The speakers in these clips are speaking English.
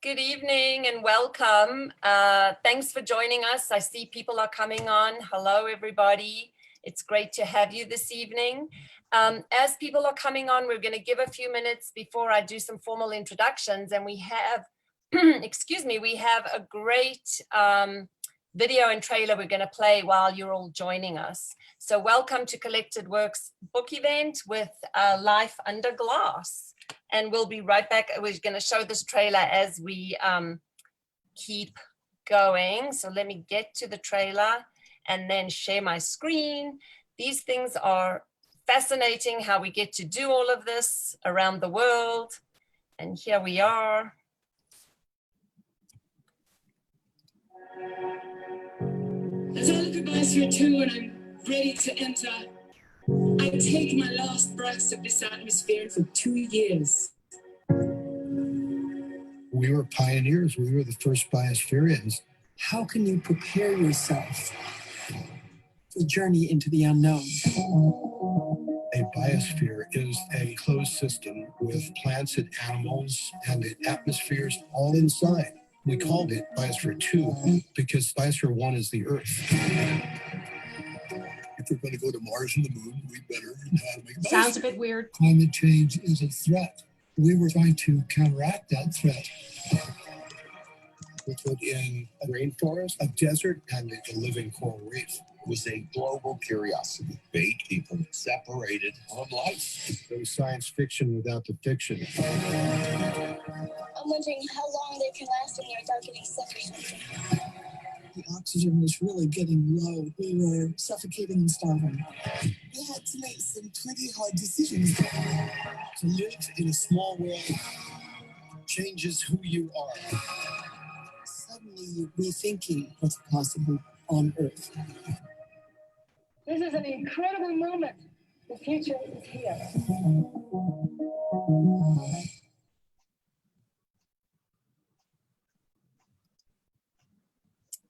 Good evening and welcome. Thanks for joining us. I see people are coming on. Hello, everybody. It's great to have you this evening. As people are coming on, we're going to give a few minutes before I do some formal introductions. And we have, excuse me, we have a great video and trailer we're going to play while you're all joining us. So welcome to Collected Works book event with Life Under Glass. And we'll be right back. We're going to show this trailer as we keep going. So let me get to the trailer and then share my screen. These things are fascinating, how we get to do all of this around the world. And here we are. As I look at Biosphere 2 and I'm ready to enter, I take my last breaths of this atmosphere for 2 years. We were pioneers. We were the first Biospherians. How can you prepare yourself for the journey into the unknown? A biosphere is a closed system with plants and animals and atmospheres all inside. We called it Biosphere 2 because Biosphere 1 is the Earth. If we're going to go to Mars and the moon, we better know how to make a biosphere. Sounds a bit weird. Climate change is a threat. We were trying to counteract that threat. We put in a rainforest, a desert, and a living coral reef. It was a global curiosity. 8 people separated from life. It was science fiction without the fiction. I'm wondering how long they can last when they're darkening stuff or something. The oxygen was really getting low. We were suffocating and starving. We had to make some pretty hard decisions. To live in a small world changes who you are. Suddenly you're rethinking what's possible on Earth. This is an incredible moment. The future is here.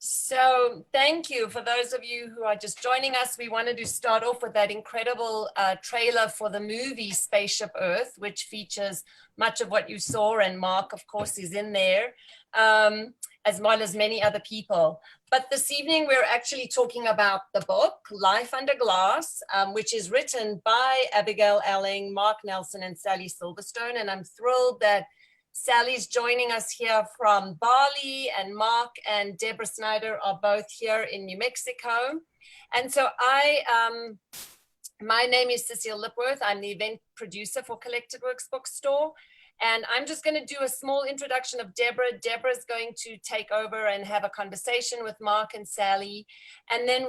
So thank you for those of you who are just joining us. We wanted to start off with that incredible trailer for the movie Spaceship Earth, which features much of what you saw, and Mark, of course, is in there, as well as many other people. But this evening, we're actually talking about the book, Life Under Glass, which is written by Abigail Elling, Mark Nelson, and Sally Silverstone. And I'm thrilled that Sally's joining us here from Bali, and Mark and Deborah Snyder are both here in New Mexico. And so my name is Cecile Lipworth. I'm the event producer for Collected Works Bookstore. And I'm just going to do a small introduction of Deborah. Deborah's going to take over and have a conversation with Mark and Sally. And then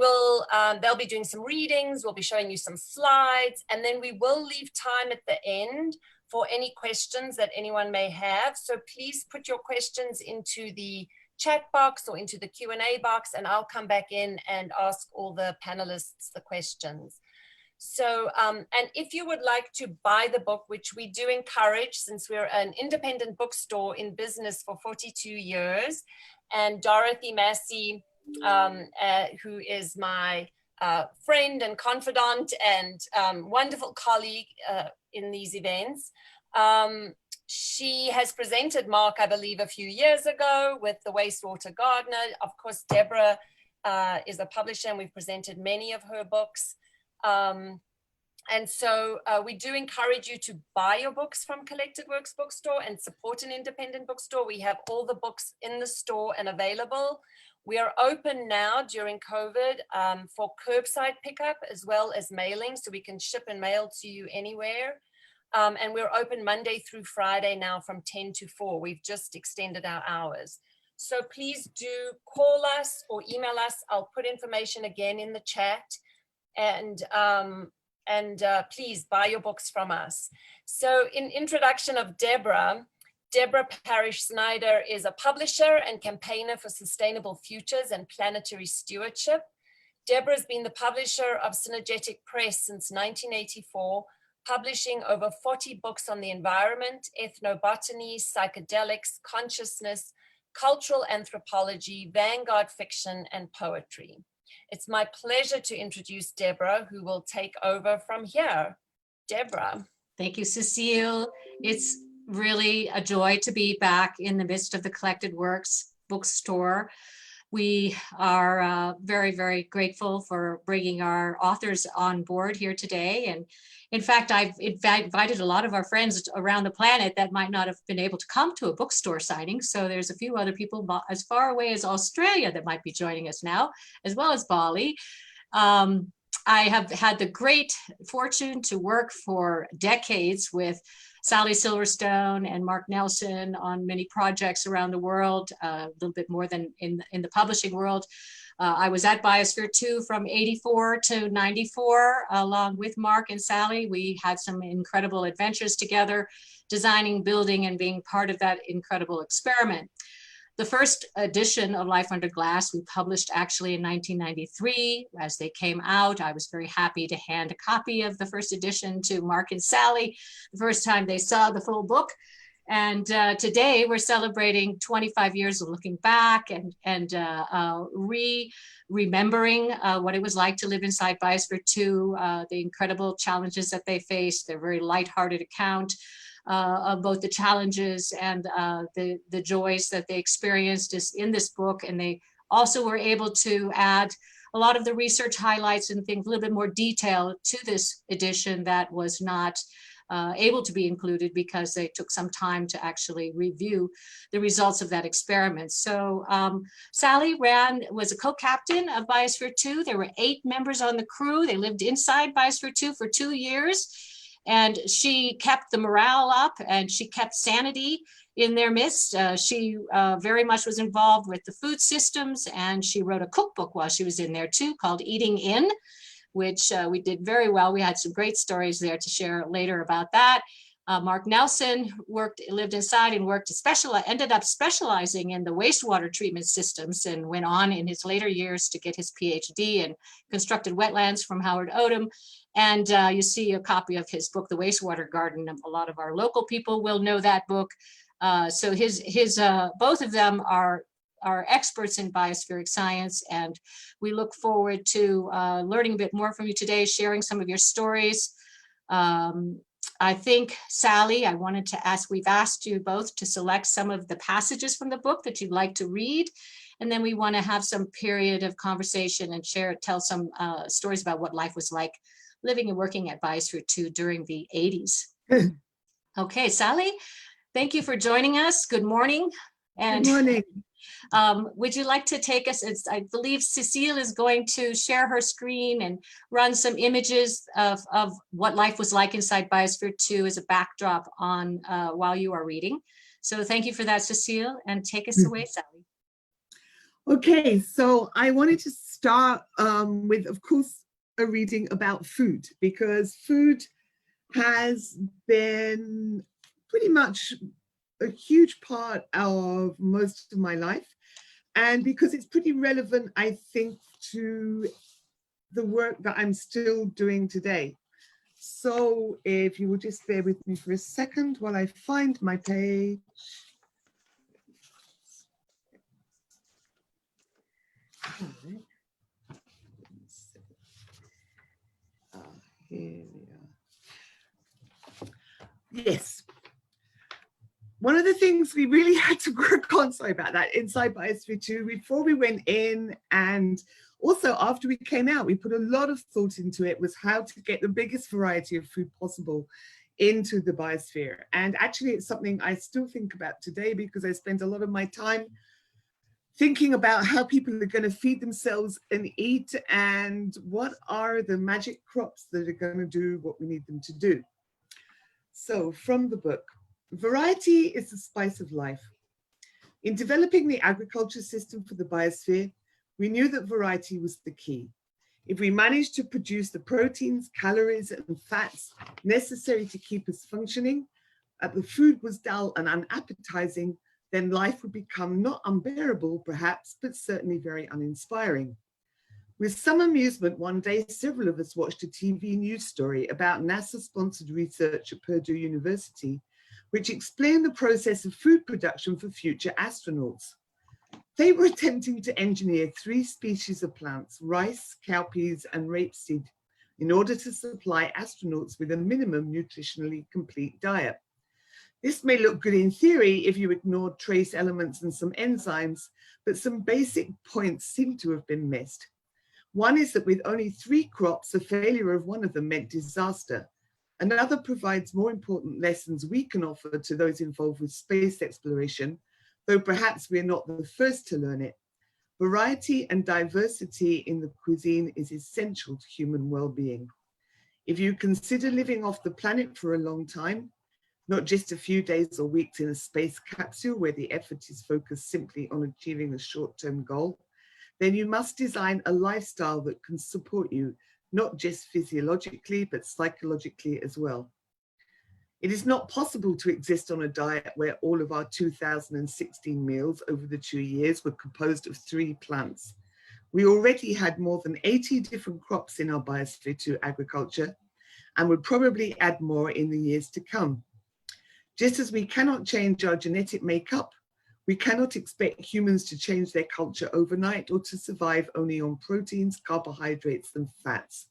they'll be doing some readings. We'll be showing you some slides. And then we will leave time at the end for any questions that anyone may have. So please put your questions into the chat box or into the Q&A box, and I'll come back in and ask all the panelists the questions. So, and if you would like to buy the book, which we do encourage, since we're an independent bookstore in business for 42 years, and Dorothy Massey, who is my friend and confidant and wonderful colleague in these events. She has presented Mark, I believe, a few years ago with The Wastewater Gardener. Of course, Deborah is a publisher, and we've presented many of her books. And so we do encourage you to buy your books from Collected Works Bookstore and support an independent bookstore. We have all the books in the store and available. We are open now during COVID for curbside pickup as well as mailing, so we can ship and mail to you anywhere. And we're open Monday through Friday now from 10 to 4. We've just extended our hours. So please do call us or email us. I'll put information again in the chat. And please buy your books from us. So in introduction of Deborah Parrish Snyder is a publisher and campaigner for sustainable futures and planetary stewardship. Deborah has been the publisher of Synergetic Press since 1984, publishing over 40 books on the environment, ethnobotany, psychedelics, consciousness, cultural anthropology, vanguard fiction, and poetry. It's my pleasure to introduce Deborah, who will take over from here. Deborah. Thank you, Cecile. It's really a joy to be back in the midst of the Collected Works bookstore. We are very, very grateful for bringing our authors on board here today. And in fact, I've invited a lot of our friends around the planet that might not have been able to come to a bookstore signing. So there's a few other people as far away as Australia that might be joining us now, as well as Bali. I have had the great fortune to work for decades with Sally Silverstone and Mark Nelson on many projects around the world, a little bit more than in the publishing world. I was at Biosphere 2 from 84 to 94, along with Mark and Sally. We had some incredible adventures together, designing, building, and being part of that incredible experiment. The first edition of Life Under Glass we published actually in 1993. As they came out, I was very happy to hand a copy of the first edition to Mark and Sally the first time they saw the full book. And today we're celebrating 25 years of looking back and remembering what it was like to live inside Biosphere 2, the incredible challenges that they faced, their very lighthearted account of both the challenges and the joys that they experienced is in this book. And they also were able to add a lot of the research highlights and things, a little bit more detail to this edition that was not able to be included because they took some time to actually review the results of that experiment. So Sally was a co-captain of Biosphere 2. There were 8 members on the crew. They lived inside Biosphere 2 for 2 years. And she kept the morale up and she kept sanity in their midst. She very much was involved with the food systems, and she wrote a cookbook while she was in there too called Eating In, which we did very well. We had some great stories there to share later about that. Mark Nelson lived inside and ended up specializing in the wastewater treatment systems and went on in his later years to get his PhD and constructed wetlands from Howard Odum. And you see a copy of his book, The Wastewater Garden. A lot of our local people will know that book. So both of them are experts in biospheric science, and we look forward to learning a bit more from you today, sharing some of your stories. I think, Sally, we've asked you both to select some of the passages from the book that you'd like to read, and then we want to have some period of conversation and tell some stories about what life was like living and working at Biosphere 2 during the 80s. Okay, Sally, thank you for joining us. Good morning. And good morning. Would you like to take us, I believe Cecile is going to share her screen and run some images of what life was like inside Biosphere 2 as a backdrop on while you are reading. So thank you for that, Cecile, and take us away, Sally. Okay, so I wanted to start with, of course, a reading about food, because food has been pretty much a huge part of most of my life, and because it's pretty relevant, I think, to the work that I'm still doing today. So if you will just bear with me for a second while I find my page. Here we are. Yes. One of the things we really had to work on, sorry about that, inside Biosphere 2, before we went in and also after we came out, we put a lot of thought into it, was how to get the biggest variety of food possible into the biosphere. And actually it's something I still think about today, because I spend a lot of my time thinking about how people are going to feed themselves and eat, and what are the magic crops that are going to do what we need them to do. So from the book, variety is the spice of life. In developing the agriculture system for the biosphere, we knew that variety was the key. If we managed to produce the proteins, calories, and fats necessary to keep us functioning, but the food was dull and unappetizing, then life would become not unbearable, perhaps, but certainly very uninspiring. With some amusement, one day, several of us watched a TV news story about NASA-sponsored research at Purdue University, which explained the process of food production for future astronauts. They were attempting to engineer 3 species of plants, rice, cowpeas, and rapeseed, in order to supply astronauts with a minimum nutritionally complete diet. This may look good in theory if you ignore trace elements and some enzymes, but some basic points seem to have been missed. One is that with only 3 crops, the failure of one of them meant disaster. Another provides more important lessons we can offer to those involved with space exploration, though perhaps we are not the first to learn it. Variety and diversity in the cuisine is essential to human well-being. If you consider living off the planet for a long time, not just a few days or weeks in a space capsule where the effort is focused simply on achieving a short-term goal, then you must design a lifestyle that can support you, not just physiologically, but psychologically as well. It is not possible to exist on a diet where all of our 2016 meals over the 2 years were composed of 3 plants. We already had more than 80 different crops in our Biosphere 2 agriculture and would probably add more in the years to come. Just as we cannot change our genetic makeup, we cannot expect humans to change their culture overnight or to survive only on proteins, carbohydrates, and fats.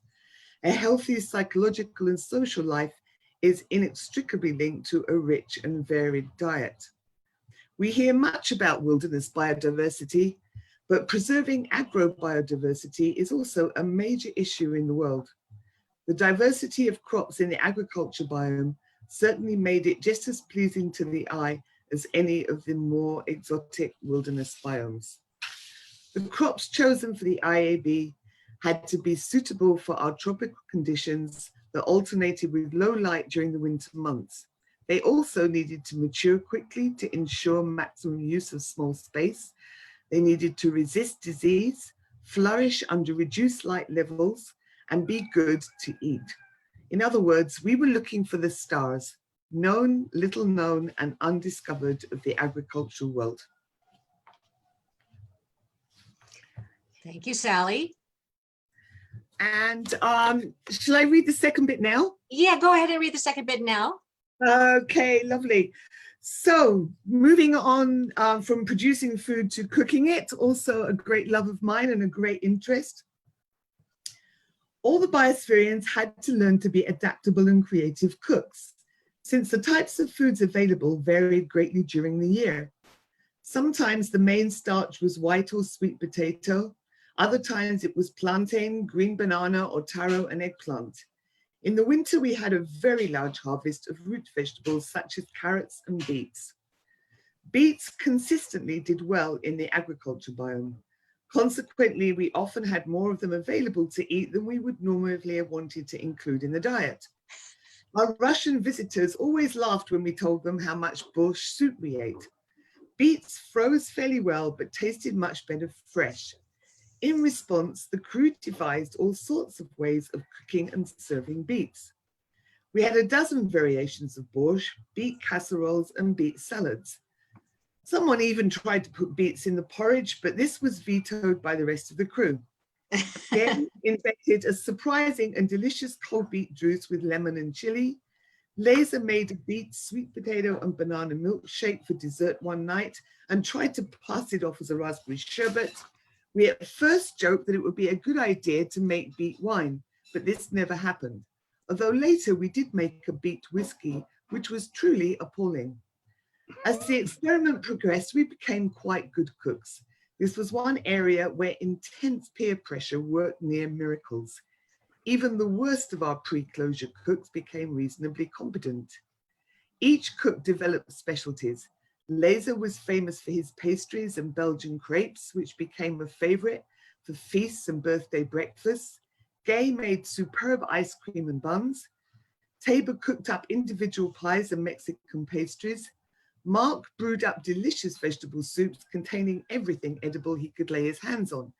A healthy psychological and social life is inextricably linked to a rich and varied diet. We hear much about wilderness biodiversity, but preserving agrobiodiversity is also a major issue in the world. The diversity of crops in the agriculture biome certainly made it just as pleasing to the eye as any of the more exotic wilderness biomes. The crops chosen for the IAB had to be suitable for our tropical conditions that alternated with low light during the winter months. They also needed to mature quickly to ensure maximum use of small space. They needed to resist disease, flourish under reduced light levels, and be good to eat. In other words, we were looking for the stars, known, little known, and undiscovered of the agricultural world. Thank you, Sally. And shall I read the second bit now? Yeah, go ahead and read the second bit now. Okay, lovely. So moving on from producing food to cooking it, also a great love of mine and a great interest. All the Biospherians had to learn to be adaptable and creative cooks, since the types of foods available varied greatly during the year. Sometimes the main starch was white or sweet potato. Other times it was plantain, green banana, or taro and eggplant. In the winter, we had a very large harvest of root vegetables such as carrots and beets. Beets consistently did well in the agriculture biome. Consequently, we often had more of them available to eat than we would normally have wanted to include in the diet. Our Russian visitors always laughed when we told them how much borscht soup we ate. Beets froze fairly well, but tasted much better fresh. In response, the crew devised all sorts of ways of cooking and serving beets. We had a dozen variations of borscht, beet casseroles, and beet salads. Someone even tried to put beets in the porridge, but this was vetoed by the rest of the crew. Then invented a surprising and delicious cold beet juice with lemon and chili. Laser made a beet, sweet potato, and banana milkshake for dessert one night and tried to pass it off as a raspberry sherbet. We at first joked that it would be a good idea to make beet wine, but this never happened. Although later we did make a beet whiskey, which was truly appalling. As the experiment progressed, we became quite good cooks. This was one area where intense peer pressure worked near miracles. Even the worst of our pre-closure cooks became reasonably competent. Each cook developed specialties. Laser was famous for his pastries and Belgian crepes, which became a favorite for feasts and birthday breakfasts. Gay made superb ice cream and buns. Tabor cooked up individual pies and Mexican pastries. Mark brewed up delicious vegetable soups containing everything edible he could lay his hands on.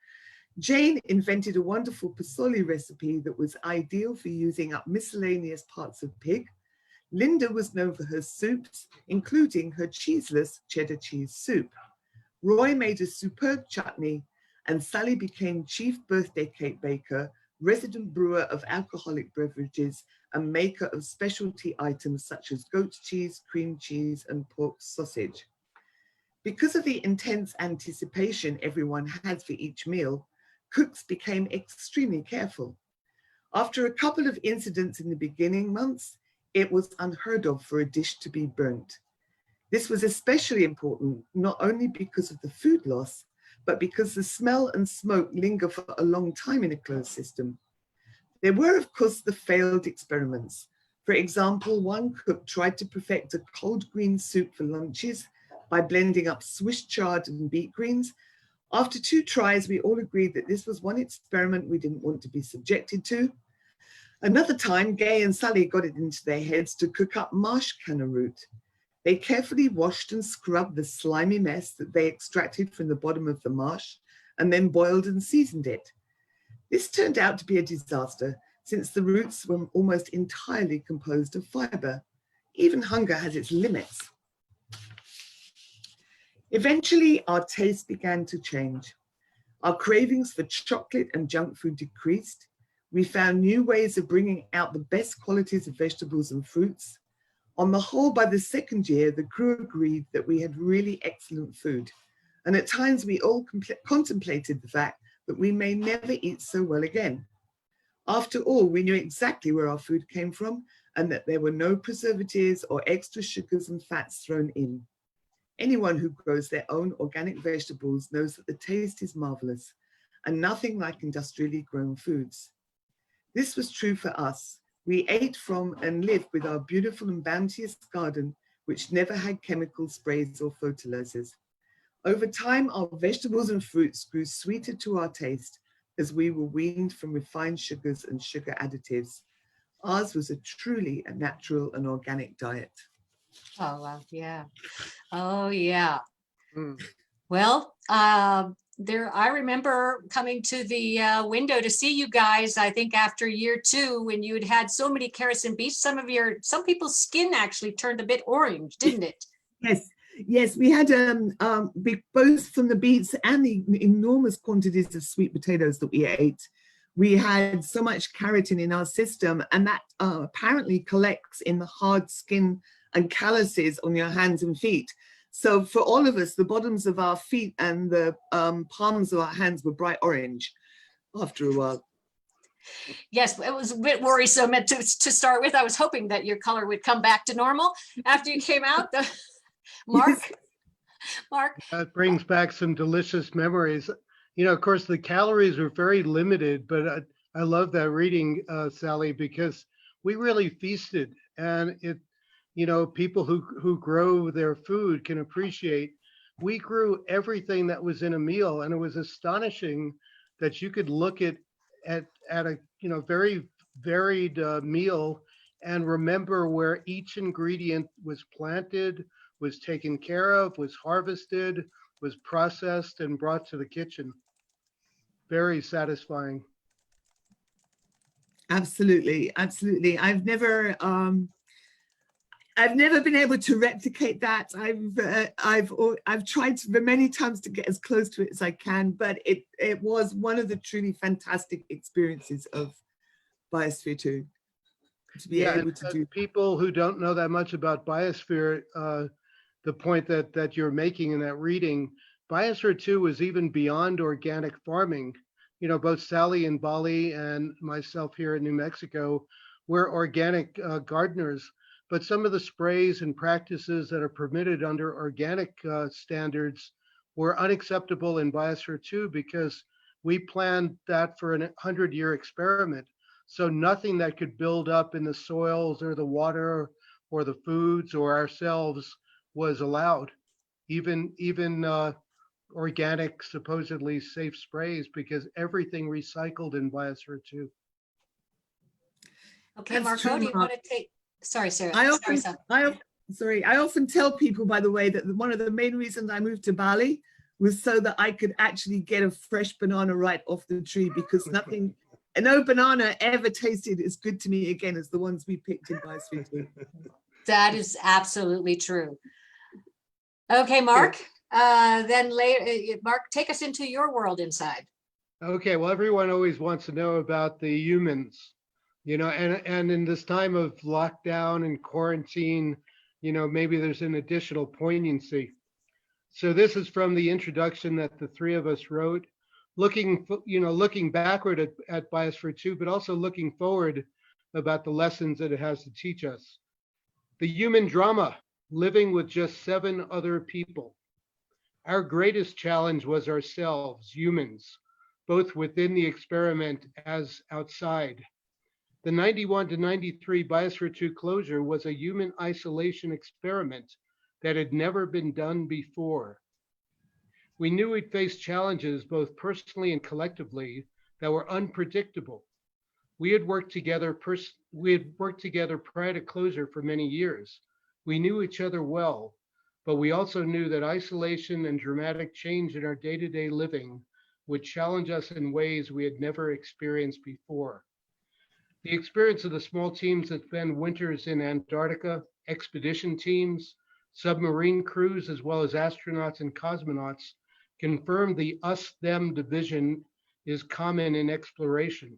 Jane invented a wonderful pasoli recipe that was ideal for using up miscellaneous parts of pig. Linda was known for her soups, including her cheeseless cheddar cheese soup. Roy made a superb chutney, and Sally became chief birthday cake baker, resident brewer of alcoholic beverages, and maker of specialty items such as goat cheese, cream cheese, and pork sausage. Because of the intense anticipation everyone had for each meal, cooks became extremely careful. After a couple of incidents in the beginning months, it was unheard of for a dish to be burnt. This was especially important, not only because of the food loss, but because the smell and smoke linger for a long time in a closed system. There were, of course, the failed experiments. For example, one cook tried to perfect a cold green soup for lunches by blending up Swiss chard and beet greens. After 2 tries, we all agreed that this was one experiment we didn't want to be subjected to. Another time, Gay and Sally got it into their heads to cook up marsh canna root. They carefully washed and scrubbed the slimy mess that they extracted from the bottom of the marsh and then boiled and seasoned it. This turned out to be a disaster since the roots were almost entirely composed of fiber. Even hunger has its limits. Eventually, our taste began to change. Our cravings for chocolate and junk food decreased. We found new ways of bringing out the best qualities of vegetables and fruits. On the whole, by the 2nd year, the crew agreed that we had really excellent food. And at times we all contemplated the fact that we may never eat so well again. After all, we knew exactly where our food came from and that there were no preservatives or extra sugars and fats thrown in. Anyone who grows their own organic vegetables knows that the taste is marvelous and nothing like industrially grown foods. This was true for us. We ate from and lived with our beautiful and bounteous garden, which never had chemical sprays or fertilizers. Over time, our vegetables and fruits grew sweeter to our taste as we were weaned from refined sugars and sugar additives. Ours was a truly natural and organic diet. Oh, wow. Yeah. Oh, yeah. Mm. Well, I remember coming to the window to see you guys, I think after year 2, when you had so many carrots and beets, some people's skin actually turned a bit orange, didn't it? Yes, we had both from the beets and the enormous quantities of sweet potatoes that we ate. We had so much keratin in our system, and that apparently collects in the hard skin and calluses on your hands and feet. So for all of us, the bottoms of our feet and the palms of our hands were bright orange after a while. Yes, it was a bit worrisome to start with. I was hoping that your color would come back to normal after you came out. Mark? Yes. Mark? That brings back some delicious memories. You know, of course, the calories were very limited, but I love that reading, Sally, because we really feasted. And it, you know, people who grow their food can appreciate. We grew everything that was in a meal, and it was astonishing that you could look at a very varied meal and remember where each ingredient was planted, was taken care of, was harvested, was processed and brought to the kitchen. Very satisfying. Absolutely. I've never been able to replicate that. I've tried many times to get as close to it as I can, but it was one of the truly fantastic experiences of Biosphere 2 to be able to do. People who don't know that much about Biosphere, the point that you're making in that reading, Biosphere 2 was even beyond organic farming. You know, both Sally in Bali and myself here in New Mexico, we're organic gardeners. But some of the sprays and practices that are permitted under organic standards were unacceptable in Biosphere 2 because we planned that for a 100-year experiment. So nothing that could build up in the soils or the water or the foods or ourselves was allowed. Even organic, supposedly safe sprays, because everything recycled in Biosphere 2. Okay, Marco, do you want to take? Sorry, Sarah. I often tell people, by the way, that one of the main reasons I moved to Bali was so that I could actually get a fresh banana right off the tree, because no banana ever tasted as good to me again as the ones we picked in Biosphere 2. That is absolutely true. Okay, Mark, then later, Mark, take us into your world inside. Okay, well, everyone always wants to know about the humans. You know, and in this time of lockdown and quarantine, you know, maybe there's an additional poignancy. So this is from the introduction that the three of us wrote, looking backward at Biosphere 2, but also looking forward about the lessons that it has to teach us. The human drama, living with just 7 other people. Our greatest challenge was ourselves, humans, both within the experiment as outside. The 91 to 93 Biosphere 2 closure was a human isolation experiment that had never been done before. We knew we'd face challenges both personally and collectively that were unpredictable. We had worked together prior to closure for many years. We knew each other well, but we also knew that isolation and dramatic change in our day-to-day living would challenge us in ways we had never experienced before. The experience of the small teams that spend winters in Antarctica, expedition teams, submarine crews, as well as astronauts and cosmonauts, confirmed the us-them division is common in exploration.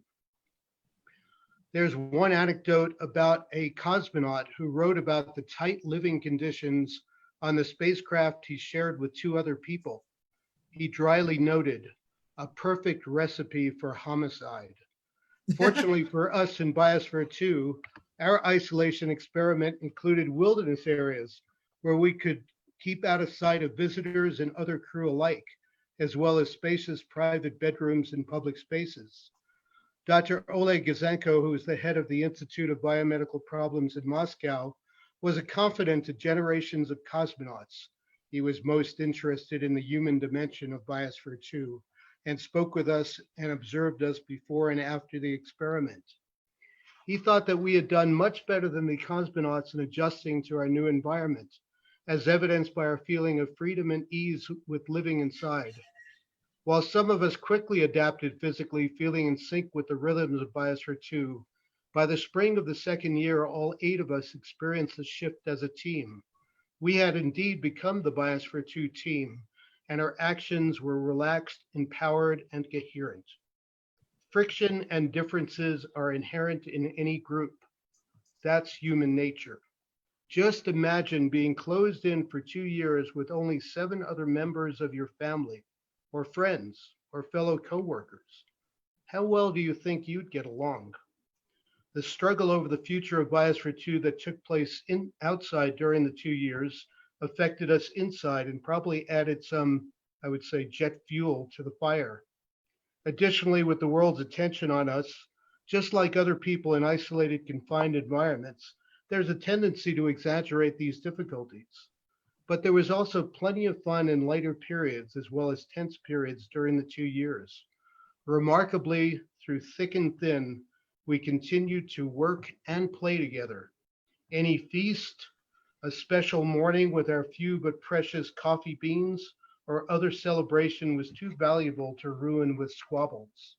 There's one anecdote about a cosmonaut who wrote about the tight living conditions on the spacecraft he shared with 2 other people. He dryly noted, "A perfect recipe for homicide." Fortunately for us in Biosphere 2, our isolation experiment included wilderness areas where we could keep out of sight of visitors and other crew alike, as well as spacious private bedrooms and public spaces. Dr. Oleg Gazanko, who is the head of the Institute of Biomedical Problems in Moscow, was a confidant to generations of cosmonauts. He was most interested in the human dimension of Biosphere 2 and spoke with us and observed us before and after the experiment. He thought that we had done much better than the cosmonauts in adjusting to our new environment, as evidenced by our feeling of freedom and ease with living inside. While some of us quickly adapted physically, feeling in sync with the rhythms of Biosphere 2, by the spring of the second year, all 8 of us experienced a shift as a team. We had indeed become the Biosphere 2 team, and our actions were relaxed, empowered, and coherent. Friction and differences are inherent in any group. That's human nature. Just imagine being closed in for 2 years with only 7 other members of your family, or friends, or fellow coworkers. How well do you think you'd get along? The struggle over the future of Biosphere 2 that took place outside during the 2 years affected us inside and probably added some, I would say, jet fuel to the fire. Additionally, with the world's attention on us, just like other people in isolated, confined environments, there's a tendency to exaggerate these difficulties. But there was also plenty of fun in lighter periods as well as tense periods during the 2 years. Remarkably, through thick and thin, we continued to work and play together. Any feast, a special morning with our few but precious coffee beans, or other celebration was too valuable to ruin with squabbles.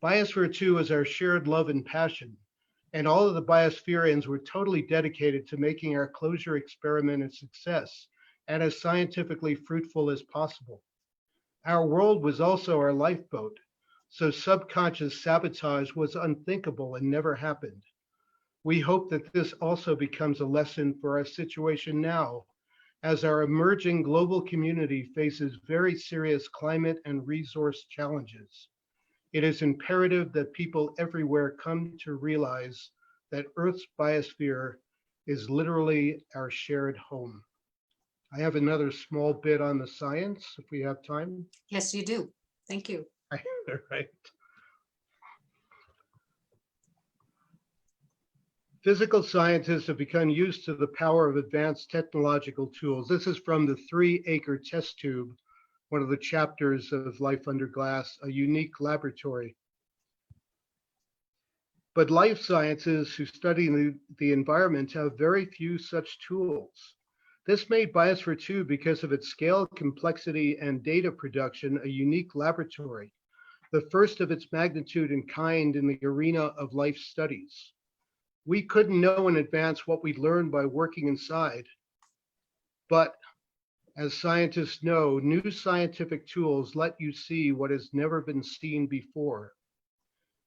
Biosphere 2 is our shared love and passion, and all of the Biospherians were totally dedicated to making our closure experiment a success and as scientifically fruitful as possible. Our world was also our lifeboat, so subconscious sabotage was unthinkable and never happened. We hope that this also becomes a lesson for our situation now, as our emerging global community faces very serious climate and resource challenges. It is imperative that people everywhere come to realize that Earth's biosphere is literally our shared home. I have another small bit on the science, if we have time. Yes, you do. Thank you. Right. Physical scientists have become used to the power of advanced technological tools. This is from the 3-acre test tube, one of the chapters of Life Under Glass, a unique laboratory. But life sciences who study the environment have very few such tools. This made Biosphere 2, because of its scale, complexity, and data production, a unique laboratory, the first of its magnitude and kind in the arena of life studies. We couldn't know in advance what we'd learn by working inside, but as scientists know, new scientific tools let you see what has never been seen before.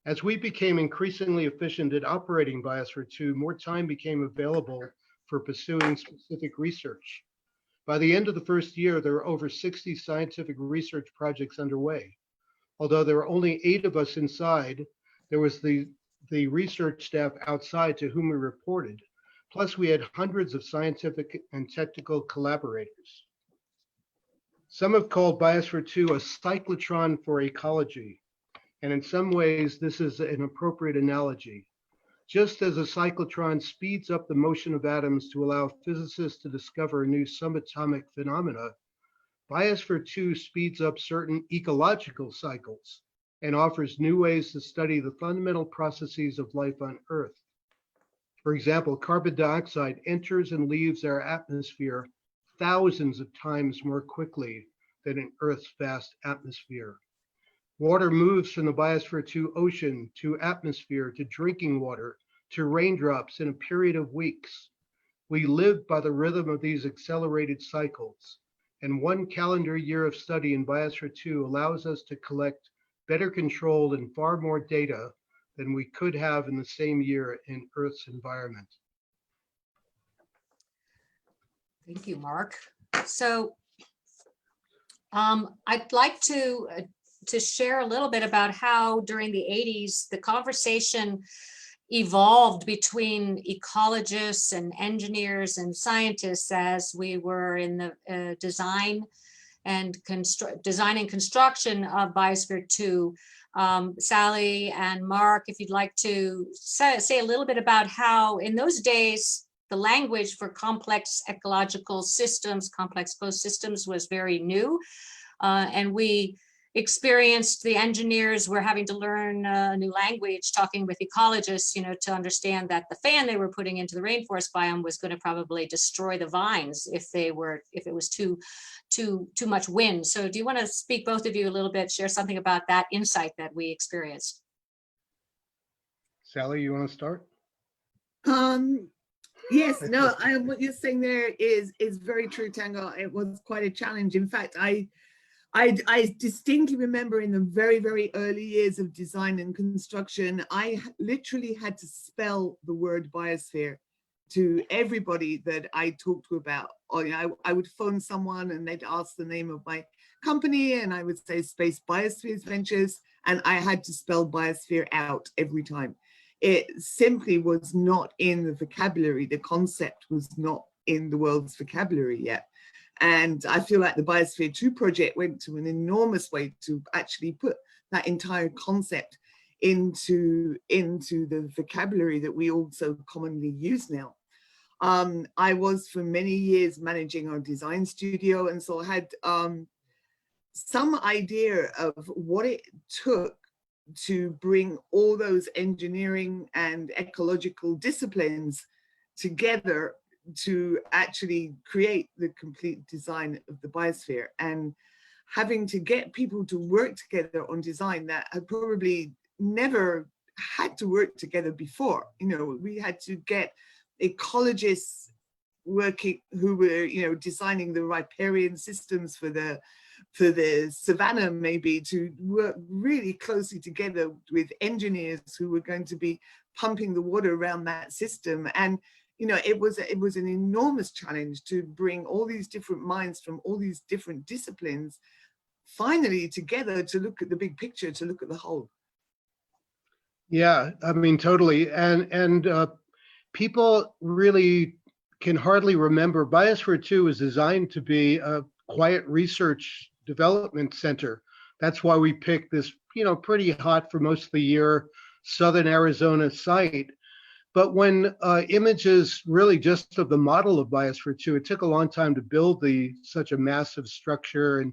As we became increasingly efficient at operating Biosphere 2, more time became available for pursuing specific research. By the end of the first year, there were over 60 scientific research projects underway. Although there were only 8 of us inside, there was the research staff outside to whom we reported, Plus, we had hundreds of scientific and technical collaborators. Some have called Biosphere 2 a cyclotron for ecology, and in some ways, this is an appropriate analogy. Just as a cyclotron speeds up the motion of atoms to allow physicists to discover new subatomic phenomena, Biosphere 2 speeds up certain ecological cycles and offers new ways to study the fundamental processes of life on Earth. For example, carbon dioxide enters and leaves our atmosphere thousands of times more quickly than in Earth's vast atmosphere. Water moves from the Biosphere 2 ocean to atmosphere to drinking water to raindrops in a period of weeks. We live by the rhythm of these accelerated cycles, and one calendar year of study in Biosphere 2 allows us to collect better controlled and far more data than we could have in the same year in Earth's environment. Thank you, Mark. So I'd like to share a little bit about how during the 80s, the conversation evolved between ecologists and engineers and scientists as we were in the design and construction of Biosphere 2. Sally and Mark, if you'd like to say a little bit about how in those days, the language for complex ecological systems, complex closed systems was very new. And we experienced, the engineers were having to learn a new language, talking with ecologists, to understand that the fan they were putting into the rainforest biome was going to probably destroy the vines if it was too much wind. So do you want to speak, both of you, a little bit, share something about that insight that we experienced? Sally, you want to start? Yes, no, what you're saying there is very true, Tango. It was quite a challenge. In fact, I distinctly remember in the very, very early years of design and construction, I literally had to spell the word biosphere to everybody that I talked to about. Or, I would phone someone and they'd ask the name of my company and I would say Space Biospheres Ventures, and I had to spell biosphere out every time. It simply was not in the vocabulary. The concept was not in the world's vocabulary yet. And I feel like the Biosphere 2 project went to an enormous way to actually put that entire concept into the vocabulary that we also commonly use now. I was for many years managing our design studio, and so I had some idea of what it took to bring all those engineering and ecological disciplines together to actually create the complete design of the biosphere, and having to get people to work together on design that had probably never had to work together before. We had to get ecologists working who were, designing the riparian systems for the savannah, maybe, to work really closely together with engineers who were going to be pumping the water around that system. And it was an enormous challenge to bring all these different minds from all these different disciplines finally together to look at the big picture, to look at the whole. Yeah, I mean, totally. And people really can hardly remember Biosphere 2 is designed to be a quiet research development center. That's why we picked this, pretty hot for most of the year, Southern Arizona site. But when images really just of the model of Biosphere 2, it took a long time to build such a massive structure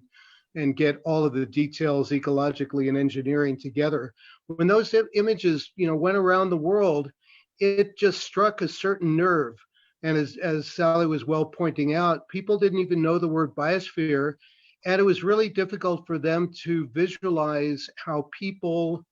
and get all of the details ecologically and engineering together. When those images, went around the world, it just struck a certain nerve. And as Sally was well pointing out, people didn't even know the word biosphere. And it was really difficult for them to visualize how people,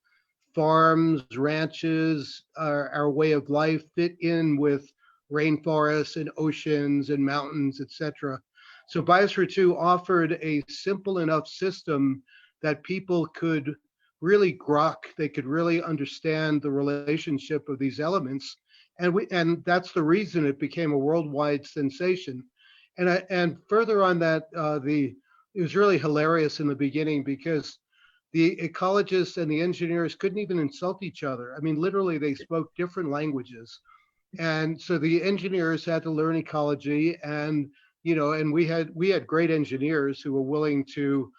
farms, ranches, our way of life fit in with rainforests and oceans and mountains, etc. So Biosphere 2 offered a simple enough system that people could really grok, they could really understand the relationship of these elements. And that's the reason it became a worldwide sensation. And further on that, it was really hilarious in the beginning because the ecologists and the engineers couldn't even insult each other. I mean, literally, they spoke different languages. And so the engineers had to learn ecology, and and we had great engineers who were willing to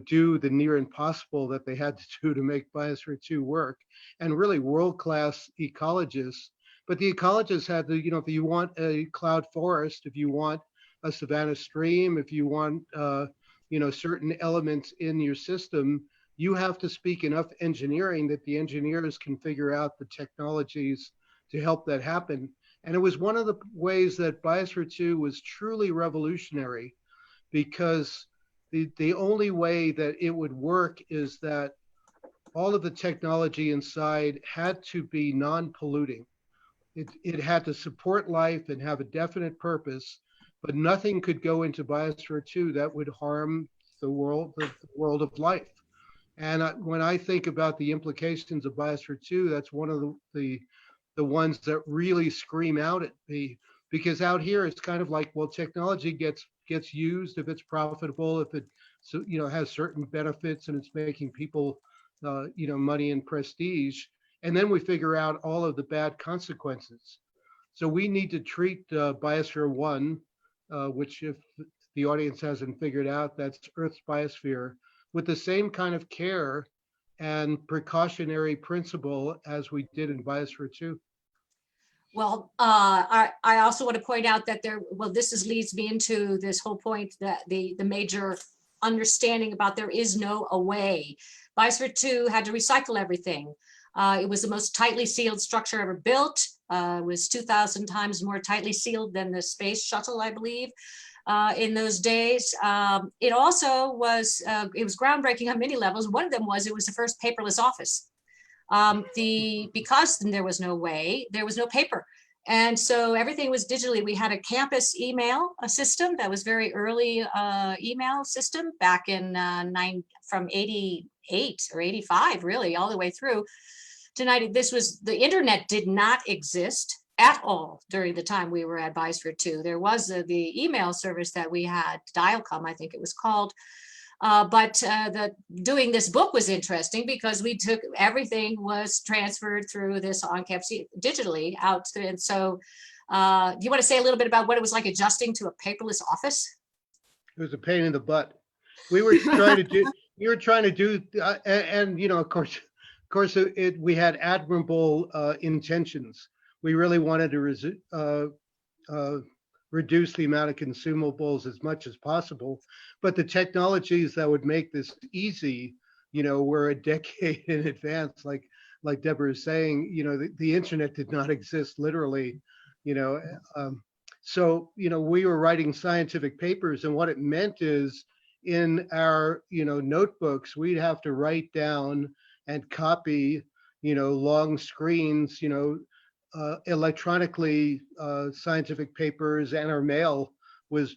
do the near impossible that they had to do to make Biosphere 2 work, and really world-class ecologists. But the ecologists had to, if you want a cloud forest, if you want a savanna stream, if you want certain elements in your system, you have to speak enough engineering that the engineers can figure out the technologies to help that happen. And it was one of the ways that Biosphere 2 was truly revolutionary, because the only way that it would work is that all of the technology inside had to be non-polluting. It had to support life and have a definite purpose, but nothing could go into Biosphere 2 that would harm the world of life. And when I think about the implications of Biosphere 2, that's one of the ones that really scream out at me, because out here it's kind of like, well, technology gets used if it's profitable, if it has certain benefits and it's making people money and prestige, and then we figure out all of the bad consequences. So we need to treat Biosphere 1, which, if the audience hasn't figured out, that's Earth's biosphere, with the same kind of care and precautionary principle as we did in Biosphere 2. Well, I also want to point out that this leads me into this whole point that the major understanding about there is no away. Biosphere 2 had to recycle everything. It was the most tightly sealed structure ever built. It was 2,000 times more tightly sealed than the space shuttle, I believe, in those days. It also was, it was groundbreaking on many levels. One of them was it was the first paperless office. Because there was no way, there was no paper. And so everything was digitally. We had a campus email system that was very early email system back in from 88 or 85, really, all the way through to 90. The internet did not exist at all during the time we were at Biosphere 2. There was the email service that we had, Dialcom, I think it was called. But doing this book was interesting because everything was transferred through this on-campus digitally out. And so do you want to say a little bit about what it was like adjusting to a paperless office? It was a pain in the butt. We were trying to do, and of course, we had admirable intentions. We really wanted to reduce the amount of consumables as much as possible. But the technologies that would make this easy, were a decade in advance. Like Deborah is saying, the internet did not exist literally, so, we were writing scientific papers, and what it meant is in our, notebooks, we'd have to write down and copy, long screens, electronically scientific papers, and our mail was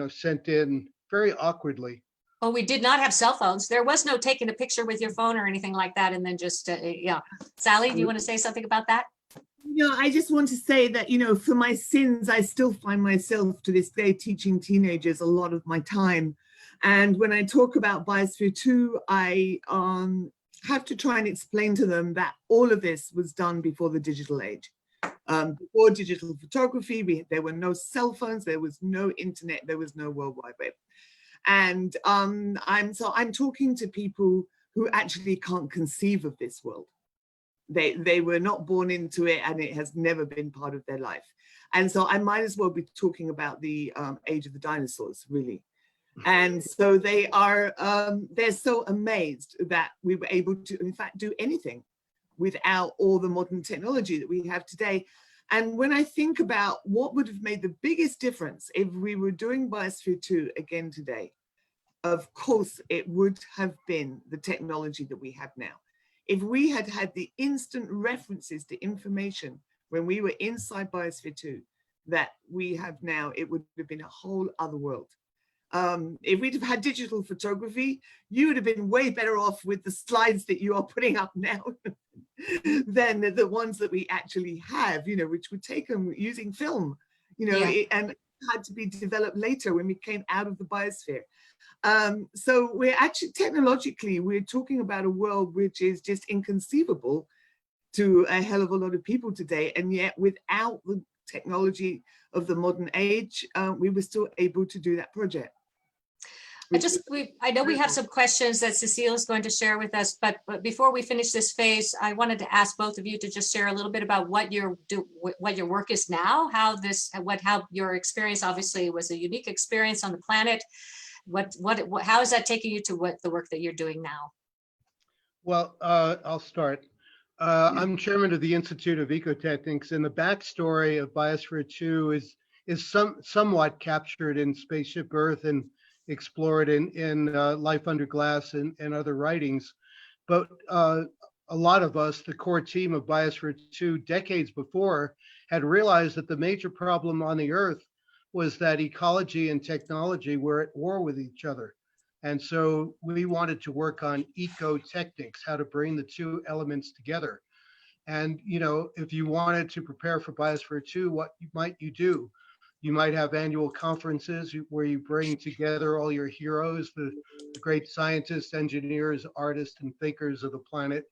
sent in very awkwardly. Oh, we did not have cell phones. There was no taking a picture with your phone or anything like that, and then just yeah. Sally, do you want to say something about that? I just want to say that, for my sins, I still find myself to this day teaching teenagers a lot of my time. And when I talk about Biosphere 2, I have to try and explain to them that all of this was done before the digital age. Before digital photography, there were no cell phones, there was no internet, there was no World Wide Web. And I'm talking to people who actually can't conceive of this world. They were not born into it, and it has never been part of their life. And so I might as well be talking about the age of the dinosaurs, really. And so they're so amazed that we were able to, in fact, do anything without all the modern technology that we have today. And when I think about what would have made the biggest difference if we were doing Biosphere 2 again today, of course, it would have been the technology that we have now. If we had had the instant references to information when we were inside Biosphere 2 that we have now, it would have been a whole other world. If we'd have had digital photography, you would have been way better off with the slides that you are putting up now than the ones that we actually have, which were taken using film, and had to be developed later when we came out of the biosphere. So we're actually, technologically, we're talking about a world which is just inconceivable to a hell of a lot of people today. And yet without the technology of the modern age, we were still able to do that project. I know we have some questions that Cecile is going to share with us, but before we finish this phase, I wanted to ask both of you to just share a little bit about what your work is now, how your experience obviously was a unique experience on the planet. How is that taking you to the work that you're doing now? Well, I'll start. I'm chairman of the Institute of Ecotechnics, and the backstory of Biosphere 2 is somewhat captured in Spaceship Earth and explored in Life Under Glass and other writings. But a lot of us, the core team of Biosphere 2, decades before, had realized that the major problem on the Earth was that ecology and technology were at war with each other. And so we wanted to work on ecotechnics, how to bring the two elements together. And, you know, if you wanted to prepare for Biosphere 2, what might you do? You might have annual conferences where you bring together all your heroes, the great scientists, engineers, artists, and thinkers of the planet.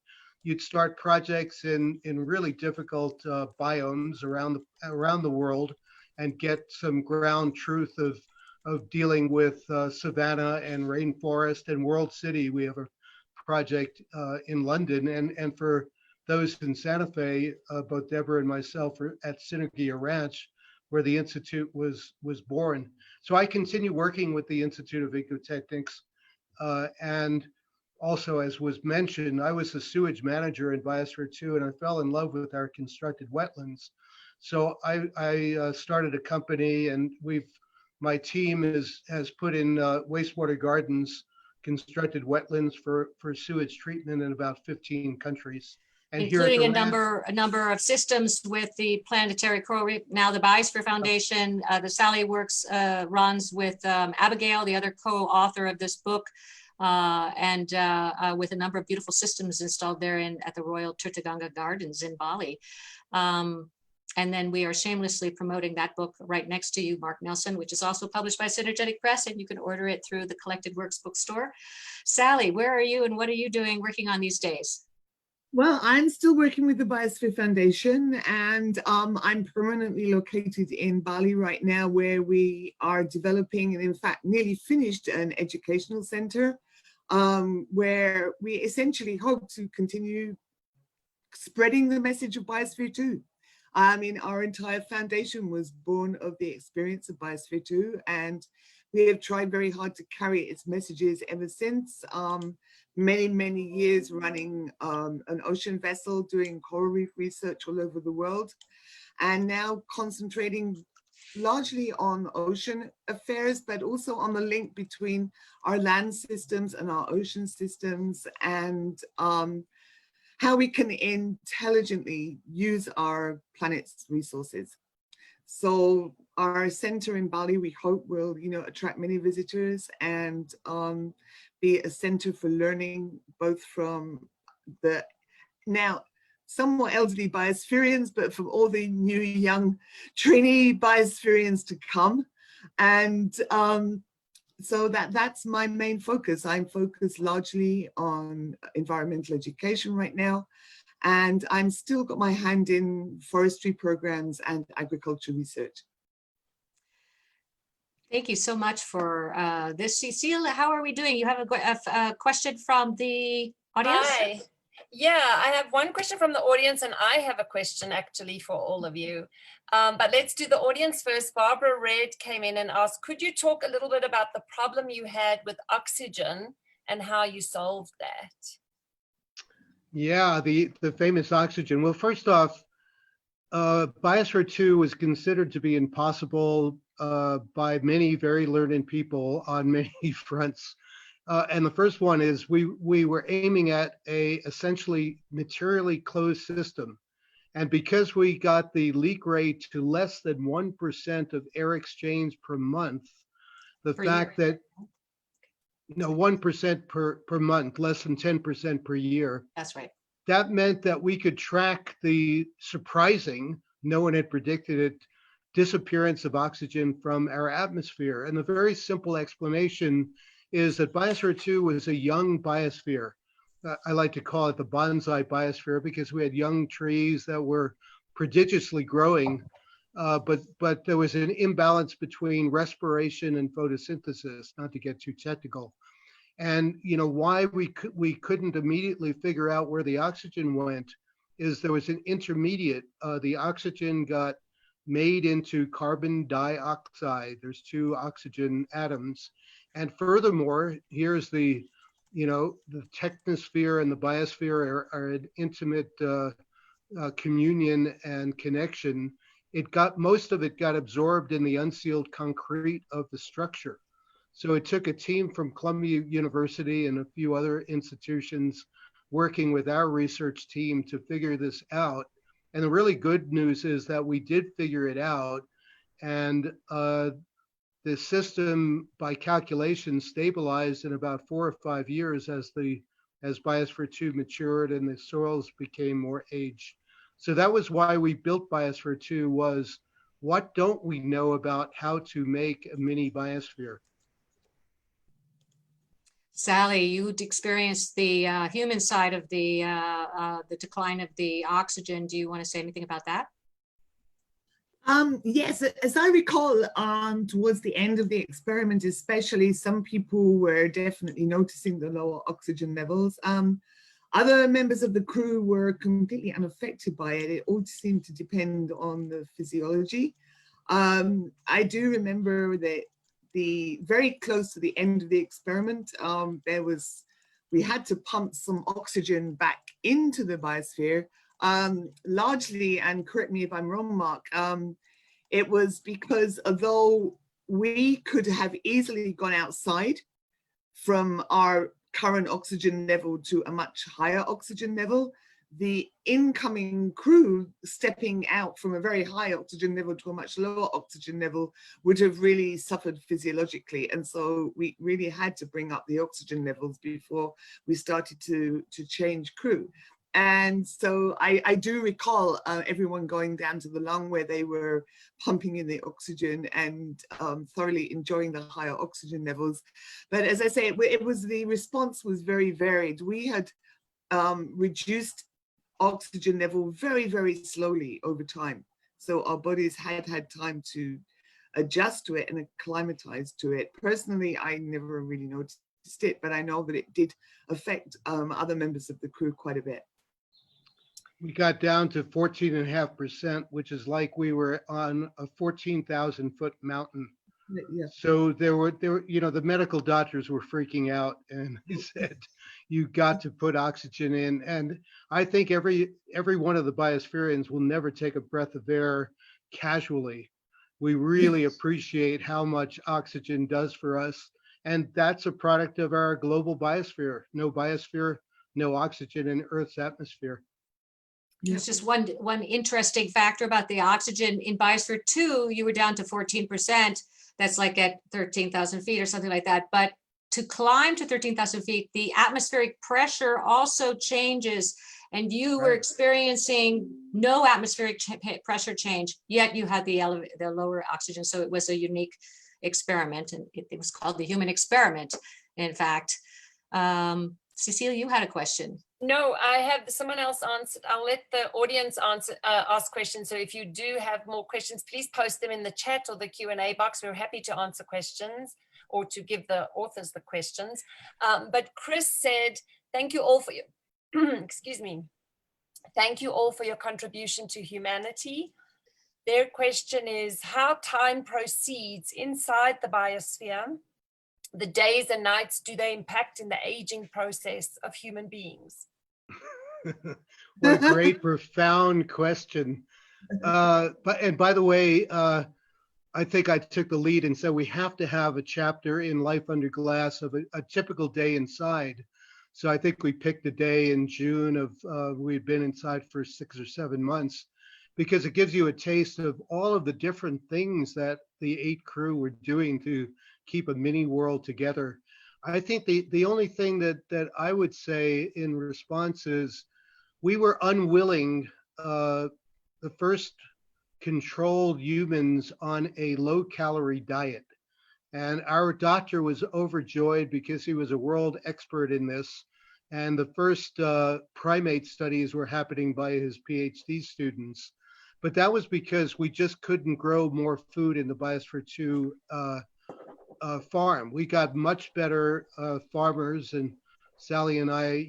You'd start projects in really difficult biomes around the world and get some ground truth of dealing with savanna and rainforest and World City. We have a project in London, and for those in Santa Fe, both Deborah and myself are at Synergia Ranch, where the Institute was born. So I continue working with the Institute of Ecotechnics. And also, as was mentioned, I was a sewage manager in Biosphere 2, and I fell in love with our constructed wetlands. So I started a company, and my team has put in wastewater gardens, constructed wetlands for sewage treatment in about 15 countries. And including a number of systems with the Planetary Coral Reef, now the Biosphere Foundation, the Sally Works runs with Abigail, the other co-author of this book, and with a number of beautiful systems installed there at the Royal Tirtaganga Gardens in Bali. And then we are shamelessly promoting that book right next to you, Mark Nelson, which is also published by Synergetic Press, and you can order it through the Collected Works bookstore. Sally, where are you and what are you doing working on these days? Well, I'm still working with the Biosphere Foundation, and I'm permanently located in Bali right now, where we are developing and in fact nearly finished an educational center where we essentially hope to continue spreading the message of Biosphere 2. I mean, our entire foundation was born of the experience of Biosphere 2, and we have tried very hard to carry its messages ever since. Many years running an ocean vessel, doing coral reef research all over the world, and now concentrating largely on ocean affairs, but also on the link between our land systems and our ocean systems, and how we can intelligently use our planet's resources. So our center in Bali, we hope will, attract many visitors and be a center for learning, both from the now somewhat elderly biospherians, but from all the new young trainee biospherians to come. And so that's my main focus. I'm focused largely on environmental education right now. And I'm still got my hand in forestry programs and agriculture research. Thank you so much for this. Cecile, how are we doing? You have a question from the audience? Hi. Yeah, I have one question from the audience, and I have a question actually for all of you. But let's do the audience first. Barbara Red came in and asked, could you talk a little bit about the problem you had with oxygen and how you solved that? Yeah, the famous oxygen. Well, first off, Biosphere 2 was considered to be impossible by many very learned people on many fronts. And the first one is we were aiming at a essentially materially closed system. And because we got the leak rate to less than 1% of air exchange per month, the fact that 1% per month, less than 10% per year. That's right. That meant that we could track the surprising, no one had predicted it, disappearance of oxygen from our atmosphere. And the very simple explanation is that Biosphere 2 was a young biosphere. I like to call it the bonsai biosphere, because we had young trees that were prodigiously growing, but there was an imbalance between respiration and photosynthesis, not to get too technical. And why we couldn't immediately figure out where the oxygen went is there was an intermediate. The oxygen got made into carbon dioxide. There's two oxygen atoms. And furthermore, here's the technosphere and the biosphere are an intimate communion and connection. Most of it got absorbed in the unsealed concrete of the structure. So it took a team from Columbia University and a few other institutions working with our research team to figure this out. And the really good news is that we did figure it out. And the system, by calculation, stabilized in about 4 or 5 years as Biosphere 2 matured and the soils became more aged. So that was why we built Biosphere 2, was what don't we know about how to make a mini biosphere? Sally, you'd experienced the human side of the decline of the oxygen. Do you want to say anything about that? Yes, as I recall, towards the end of the experiment, especially, some people were definitely noticing the lower oxygen levels. Other members of the crew were completely unaffected by it. It all seemed to depend on the physiology. I do remember that very close to the end of the experiment, we had to pump some oxygen back into the biosphere, largely, and correct me if I'm wrong, Mark, it was because although we could have easily gone outside from our current oxygen level to a much higher oxygen level, the incoming crew stepping out from a very high oxygen level to a much lower oxygen level would have really suffered physiologically. And so we really had to bring up the oxygen levels before we started to change crew. And so I do recall everyone going down to the lung where they were pumping in the oxygen and thoroughly enjoying the higher oxygen levels. But as I say, the response was very varied. We had reduced oxygen level very, very slowly over time. So our bodies had time to adjust to it and acclimatize to it. Personally, I never really noticed it, but I know that it did affect other members of the crew quite a bit. We got down to 14.5%, which is like we were on a 14,000-foot mountain. Yeah. So there were, the medical doctors were freaking out, and they said, you got to put oxygen in. And I think every one of the biospherians will never take a breath of air casually. We really appreciate how much oxygen does for us. And that's a product of our global biosphere. No biosphere, no oxygen in Earth's atmosphere. It's just one interesting factor about the oxygen in Biosphere 2, you were down to 14%. That's like at 13,000 feet or something like that. But to climb to 13,000 feet, the atmospheric pressure also changes. And you were experiencing no atmospheric pressure change, yet you had the lower oxygen. So it was a unique experiment, and it was called the human experiment, in fact. Cecile, you had a question. No, I have someone else answer. I'll let the audience ask questions. So if you do have more questions, please post them in the chat or the Q&A box. We're happy to answer questions or to give the authors the questions. But Chris said, thank you all for your, excuse me. Thank you all for your contribution to humanity. Their question is how time proceeds inside the biosphere. The days and nights, do they impact in the aging process of human beings? What a great, profound question. And by the way, I think I took the lead and said we have to have a chapter in Life Under Glass of a typical day inside. So I think we picked a day in June of, we'd been inside for 6 or 7 months, because it gives you a taste of all of the different things that the 8 crew were doing to keep a mini world together. I think the only thing that I would say in response is we were unwilling, the first controlled humans on a low calorie diet. And our doctor was overjoyed because he was a world expert in this. And the first primate studies were happening by his PhD students. But that was because we just couldn't grow more food in the Biosphere 2 farm. We got much better farmers, and Sally and I,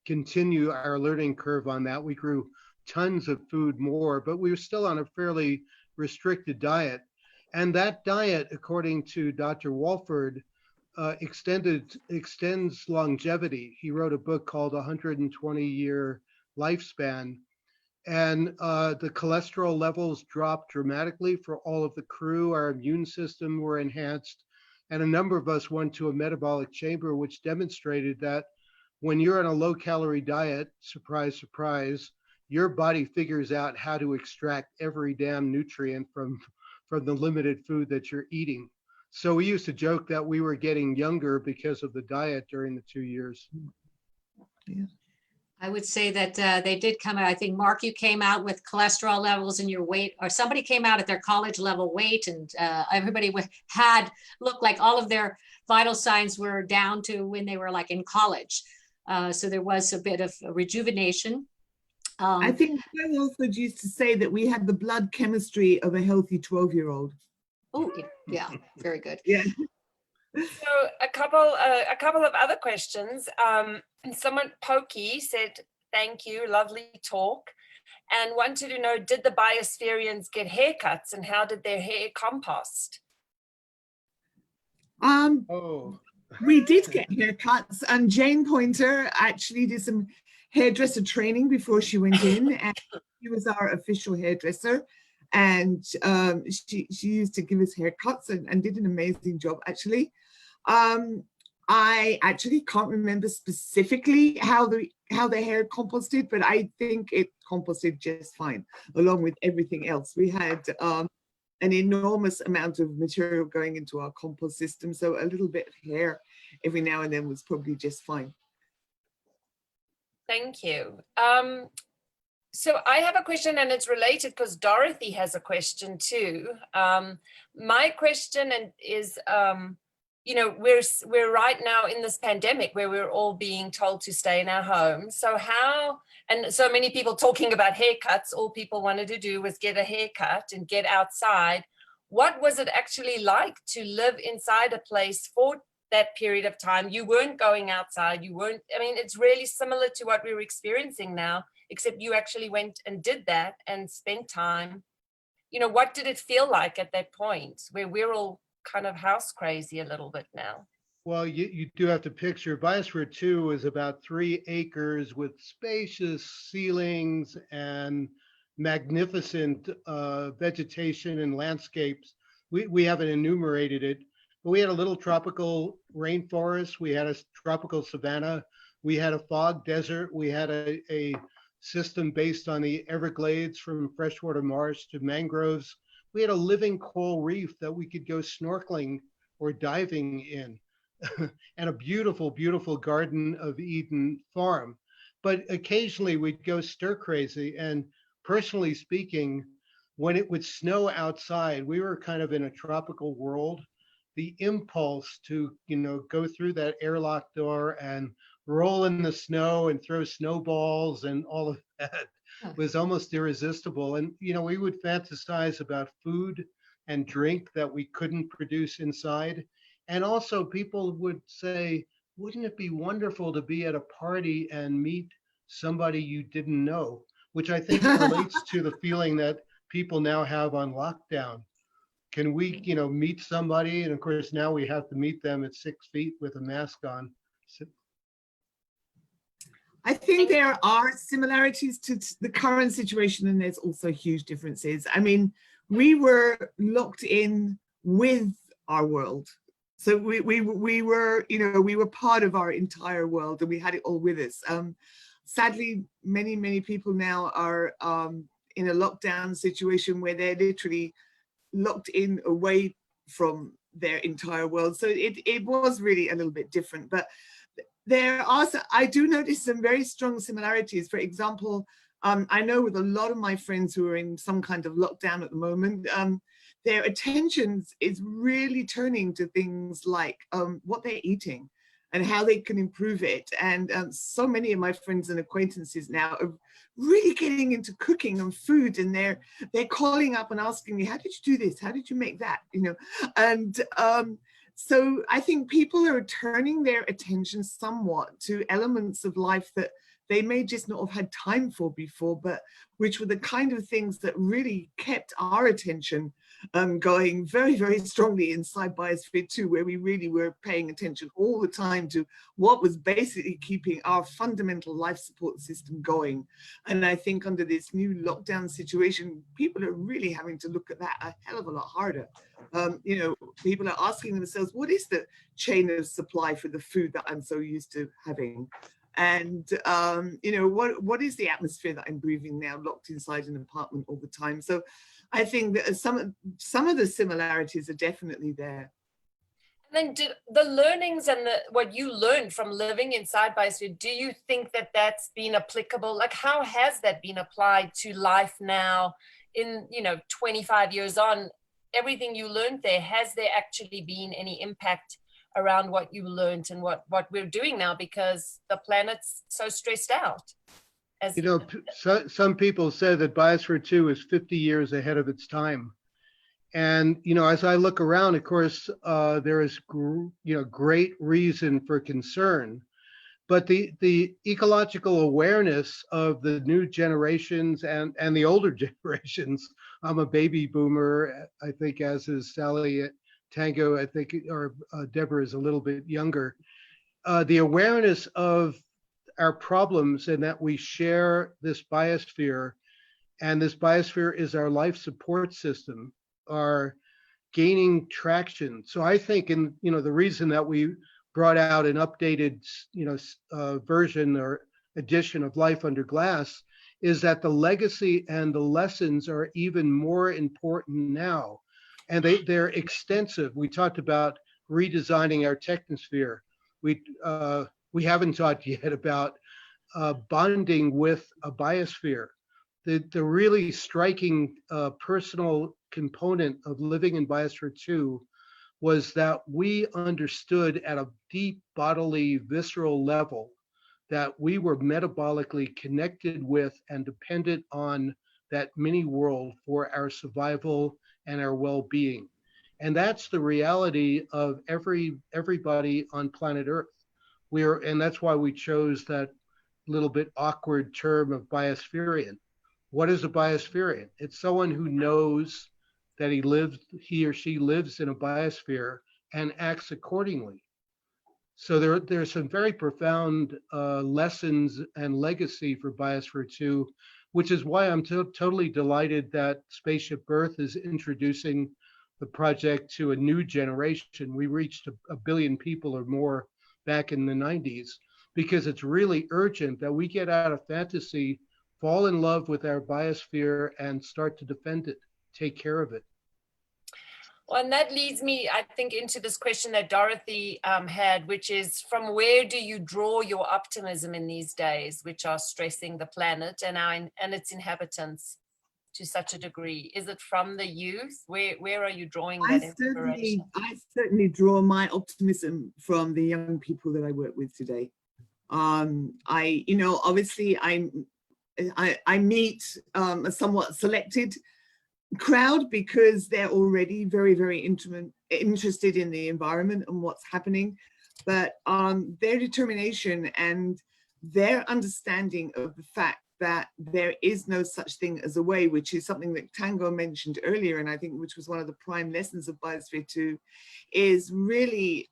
continue our learning curve on that. We grew tons of food more, but we were still on a fairly restricted diet. And that diet, according to Dr. Walford, extends longevity. He wrote a book called 120-Year Lifespan. And the cholesterol levels dropped dramatically for all of the crew. Our immune system were enhanced. And a number of us went to a metabolic chamber, which demonstrated that when you're on a low-calorie diet, surprise, surprise, your body figures out how to extract every damn nutrient from the limited food that you're eating. So we used to joke that we were getting younger because of the diet during the 2 years. Yeah. I would say that they did come out. I think, Mark, you came out with cholesterol levels in your weight, or somebody came out at their college level weight, and everybody looked like all of their vital signs were down to when they were like in college. So there was a bit of rejuvenation. I think I also used to say that we had the blood chemistry of a healthy 12-year-old. Oh, yeah, very good. Yeah. So a couple of other questions. Someone, Pokey, said, thank you, lovely talk, and wanted to know, did the Biospherians get haircuts, and how did their hair compost? We did get haircuts, and Jane Pointer actually did some hairdresser training before she went in, and she was our official hairdresser, and she used to give us haircuts and did an amazing job, actually. I actually can't remember specifically how the hair composted, but I think it composted just fine, along with everything else. We had an enormous amount of material going into our compost system, so a little bit of hair every now and then was probably just fine. Thank you. So I have a question, and it's related because Dorothy has a question too. My question is, we're right now in this pandemic where we're all being told to stay in our homes. So and so many people talking about haircuts, all people wanted to do was get a haircut and get outside. What was it actually like to live inside a place for that period of time? You weren't going outside. It's really similar to what we're experiencing now, except you actually went and did that and spent time. What did it feel like at that point where we're all kind of house crazy a little bit now? Well, you do have to picture Biosphere 2 is about 3 acres with spacious ceilings and magnificent vegetation and landscapes. We haven't enumerated it, but we had a little tropical rainforest. We had a tropical savanna. We had a fog desert. We had a system based on the Everglades, from freshwater marsh to mangroves. We had a living coral reef that we could go snorkeling or diving in, and a beautiful, beautiful Garden of Eden farm. But occasionally we'd go stir crazy. And personally speaking, when it would snow outside, we were kind of in a tropical world. The impulse to, go through that airlock door and roll in the snow and throw snowballs and all of that was almost irresistible. And, we would fantasize about food and drink that we couldn't produce inside. And also people would say, wouldn't it be wonderful to be at a party and meet somebody you didn't know, which I think relates to the feeling that people now have on lockdown. Can we, meet somebody? And of course, now we have to meet them at 6 feet with a mask on. I think there are similarities to the current situation, and there's also huge differences. I mean, we were locked in with our world. So we were, we were part of our entire world, and we had it all with us. Sadly, many people now are in a lockdown situation where they're literally locked in away from their entire world. So it was really a little bit different, but I do notice some very strong similarities. For example, I know with a lot of my friends who are in some kind of lockdown at the moment, their attention is really turning to things like what they're eating and how they can improve it. And so many of my friends and acquaintances now are really getting into cooking and food, and they're calling up and asking me, how did you do this? How did you make that? You know, and so I think people are turning their attention somewhat to elements of life that they may just not have had time for before, but which were the kind of things that really kept our attention going very, very strongly inside Biosphere 2, where we really were paying attention all the time to what was basically keeping our fundamental life support system going. And I think under this new lockdown situation, people are really having to look at that a hell of a lot harder. You know, people are asking themselves, what is the chain of supply for the food that I'm so used to having? And you know, what is the atmosphere that I'm breathing now, locked inside an apartment all the time? So I think that some of the similarities are definitely there. And then the learnings and what you learned from living inside Biosphere, do you think that that's been applicable? Like, how has that been applied to life now in, you know, 25 years on? Everything you learned there, has there actually been any impact around what you learned and what we're doing now, because the planet's so stressed out? You know, some people say that Biosphere 2 is 50 years ahead of its time. And, you know, as I look around, of course, there is, great reason for concern. But the ecological awareness of the new generations and the older generations, I'm a baby boomer, I think, as is Sally Tango, I think, or Deborah is a little bit younger. The awareness of our problems and that we share this biosphere, and this biosphere is our life support system, are gaining traction. So I think, the reason that we brought out an updated, version or edition of Life Under Glass is that the legacy and the lessons are even more important now. And they're extensive. We talked about redesigning our technosphere. We haven't talked yet about bonding with a biosphere. The really striking personal component of living in Biosphere 2 was that we understood at a deep bodily, visceral level that we were metabolically connected with and dependent on that mini world for our survival and our well-being. And that's the reality of everybody on planet Earth. And that's why we chose that little bit awkward term of biospherian. What is a biospherian? It's someone who knows that he or she lives in a biosphere and acts accordingly. So there's some very profound lessons and legacy for Biosphere 2, which is why I'm totally delighted that Spaceship Earth is introducing the project to a new generation. We reached a billion people or more back in the 90s, because it's really urgent that we get out of fantasy, fall in love with our biosphere, and start to defend it, take care of it. Well, and that leads me, I think, into this question that Dorothy had, which is, from where do you draw your optimism in these days, which are stressing the planet and its inhabitants to such a degree? Is it from the youth? Where are you drawing that inspiration? I certainly draw my optimism from the young people that I work with today. Obviously I meet a somewhat selected crowd, because they're already very, very interested in the environment and what's happening, but their determination and their understanding of the fact that there is no such thing as a way, which is something that Tango mentioned earlier, and I think which was one of the prime lessons of Biosphere 2, is really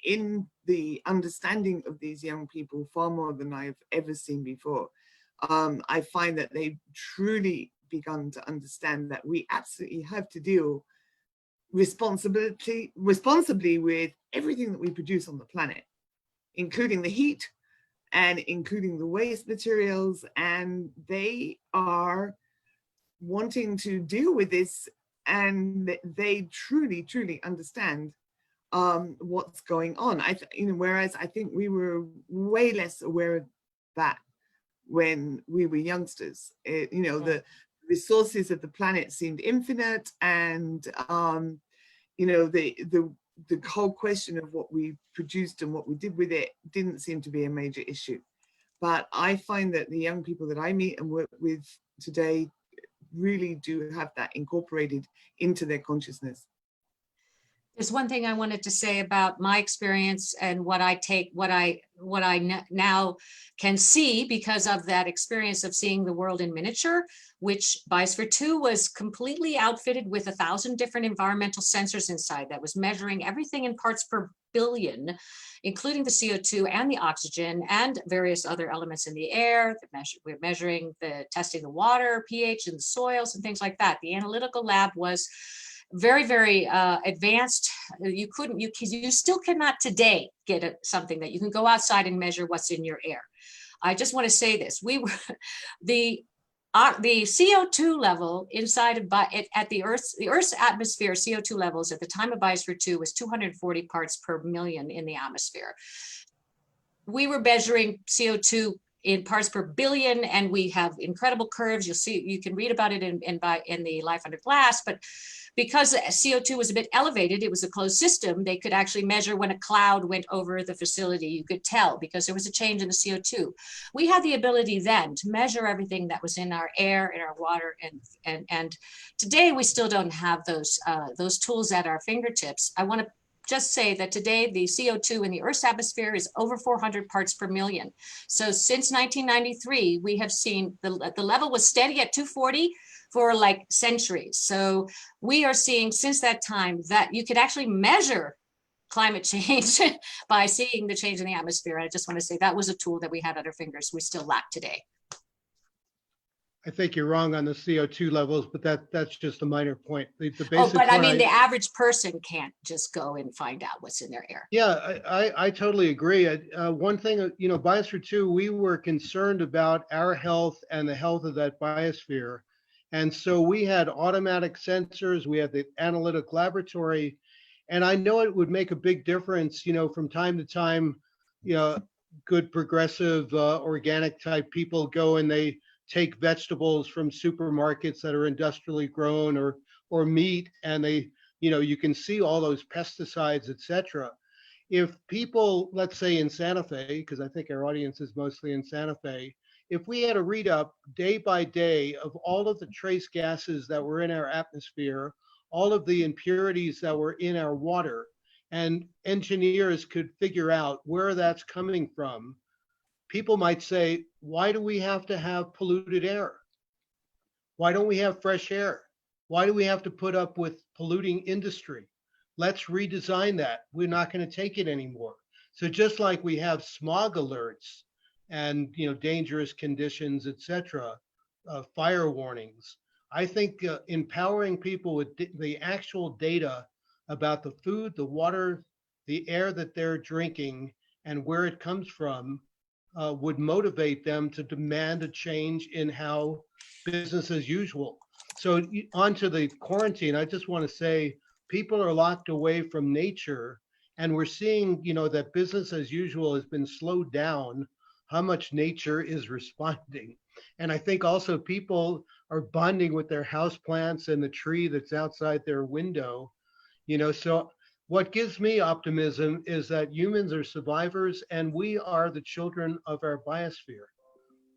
in the understanding of these young people far more than I've ever seen before. I find that they've truly begun to understand that we absolutely have to deal responsibly with everything that we produce on the planet, including the heat and including the waste materials, and they are wanting to deal with this, and they truly understand what's going on. Whereas I think we were way less aware of that when we were youngsters. The resources of the planet seemed infinite, and the the whole question of what we produced and what we did with it didn't seem to be a major issue. But I find that the young people that I meet and work with today really do have that incorporated into their consciousness. There's one thing I wanted to say about my experience and what I now can see because of that experience of seeing the world in miniature, which Biosphere 2 was completely outfitted with 1,000 different environmental sensors inside that was measuring everything in parts per billion, including the CO2 and the oxygen and various other elements in the air. We're measuring testing the water, pH in the soils and things like that. The analytical lab was very, very advanced. You still cannot today get something that you can go outside and measure what's in your air. I just want to say this: the CO2 level inside of at the Earth's atmosphere, CO2 levels at the time of Biosphere 2 was 240 parts per million in the atmosphere. We were measuring CO2 in parts per billion, and we have incredible curves. You'll see, you can read about it in the Life Under Glass, but because CO2 was a bit elevated, it was a closed system, they could actually measure when a cloud went over the facility. You could tell because there was a change in the CO2. We had the ability then to measure everything that was in our air, in our water, and today we still don't have those tools at our fingertips. I want to just say that today the CO2 in the Earth's atmosphere is over 400 parts per million. So since 1993, we have seen the level was steady at 240 for like centuries. So we are seeing since that time that you could actually measure climate change by seeing the change in the atmosphere. And I just want to say that was a tool that we had at our fingers we still lack today. I think you're wrong on the CO2 levels, but that's just a minor point. The basic but I mean, the average person can't just go and find out what's in their air. Yeah, I totally agree. One thing, Biosphere 2, we were concerned about our health and the health of that biosphere. And so we had automatic sensors, we had the analytic laboratory, and I know it would make a big difference, from time to time, good progressive organic type people go and they take vegetables from supermarkets that are industrially grown or meat, and they, you can see all those pesticides, etc. If people, let's say in Santa Fe, because I think our audience is mostly in Santa Fe, if we had a read up day by day of all of the trace gases that were in our atmosphere, all of the impurities that were in our water, and engineers could figure out where that's coming from, people might say, why do we have to have polluted air? Why don't we have fresh air? Why do we have to put up with polluting industry? Let's redesign that. We're not going to take it anymore. So just like we have smog alerts and dangerous conditions, etc., fire warnings, I think empowering people with the actual data about the food, the water, the air that they're drinking, and where it comes from would motivate them to demand a change in how business as usual. So onto the quarantine, I just want to say people are locked away from nature, and we're seeing, that business as usual has been slowed down, how much nature is responding. And I think also people are bonding with their houseplants and the tree that's outside their window, so what gives me optimism is that humans are survivors and we are the children of our biosphere.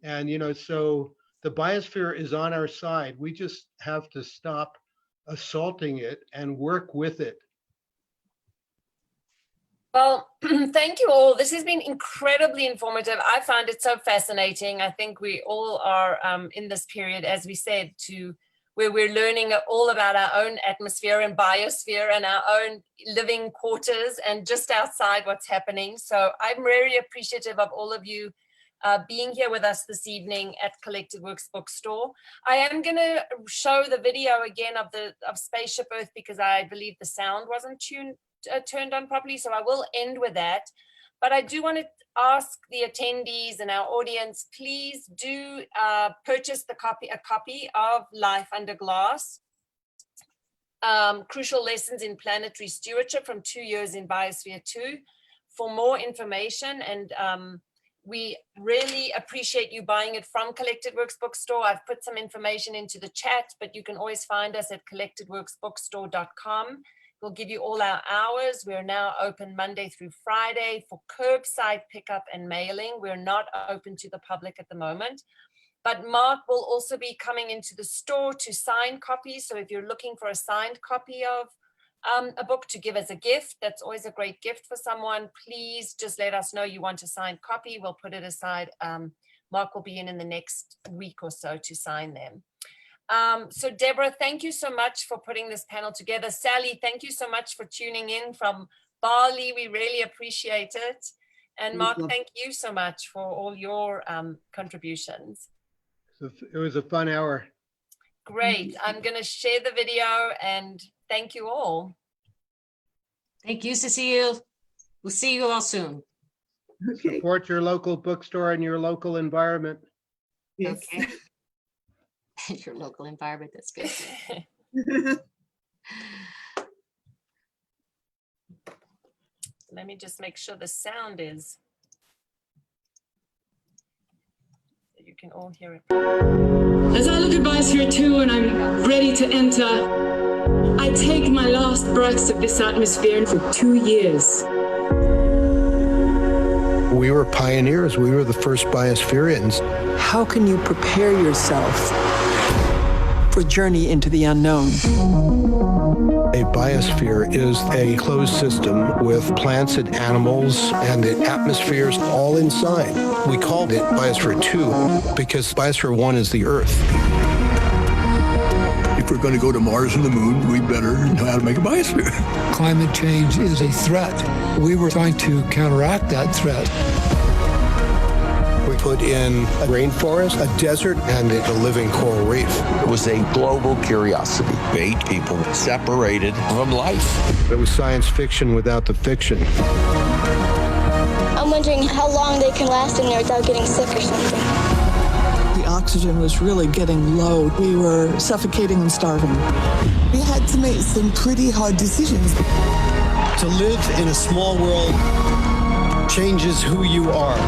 And, so the biosphere is on our side. We just have to stop assaulting it and work with it. Well, thank you all. This has been incredibly informative. I find it so fascinating. I think we all are in this period, as we said, where we're learning all about our own atmosphere and biosphere and our own living quarters and just outside what's happening. So I'm very appreciative of all of you being here with us this evening at Collected Works Bookstore. I am going to show the video again of Spaceship Earth because I believe the sound wasn't turned on properly, so I will end with that. But I do want to ask the attendees and our audience, please do purchase a copy of Life Under Glass, Crucial Lessons in Planetary Stewardship from 2 years in Biosphere 2 for more information. And we really appreciate you buying it from Collected Works Bookstore. I've put some information into the chat, but you can always find us at collectedworksbookstore.com. We'll give you all our hours. We're now open Monday through Friday for curbside pickup and mailing. We're not open to the public at the moment. But Mark will also be coming into the store to sign copies. So if you're looking for a signed copy of a book to give as a gift, that's always a great gift for someone, please just let us know you want a signed copy. We'll put it aside. Mark will be in the next week or so to sign them. So Deborah, thank you so much for putting this panel together. Sally, thank you so much for tuning in from Bali. We really appreciate it. And Mark, thank you so much for all your contributions. It was a fun hour. Great. I'm going to share the video and thank you all. Thank you, Cecile. We'll see you all soon. Okay. Support your local bookstore and your local environment. Yes. Okay. Your local environment, that's good. Let me just make sure the sound is, so you can all hear it. As I look at Biosphere 2 and I'm ready to enter, I take my last breaths of this atmosphere for 2 years. We were pioneers. We were the first Biospherians. How can you prepare yourself for a journey into the unknown? A biosphere is a closed system with plants and animals and the atmospheres all inside. We called it Biosphere 2 because Biosphere 1 is the Earth. If we're going to go to Mars and the moon, we better know how to make a biosphere. Climate change is a threat. We were trying to counteract that threat. We put in a rainforest, a desert, and a living coral reef. It was a global curiosity. 8 people separated from life. It was science fiction without the fiction. I'm wondering how long they can last in there without getting sick or something. The oxygen was really getting low. We were suffocating and starving. We had to make some pretty hard decisions. To live in a small world changes who you are.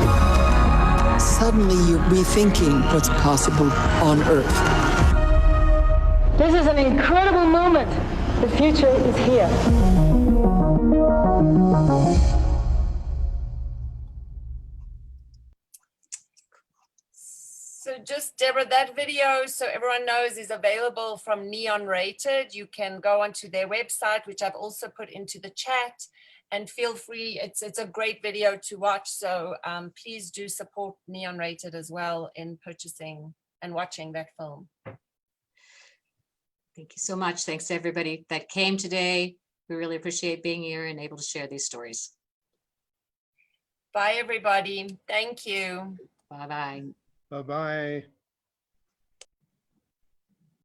Suddenly you're rethinking what's possible on Earth. This is an incredible moment. The future is here. So just, Deborah, that video, so everyone knows, is available from Neon Rated. You can go onto their website, which I've also put into the chat, and feel free. It's a great video to watch. So please do support Neon Rated as well in purchasing and watching that film. Thank you so much. Thanks to everybody that came today. We really appreciate being here and able to share these stories. Bye, everybody. Thank you. Bye-bye. Bye-bye.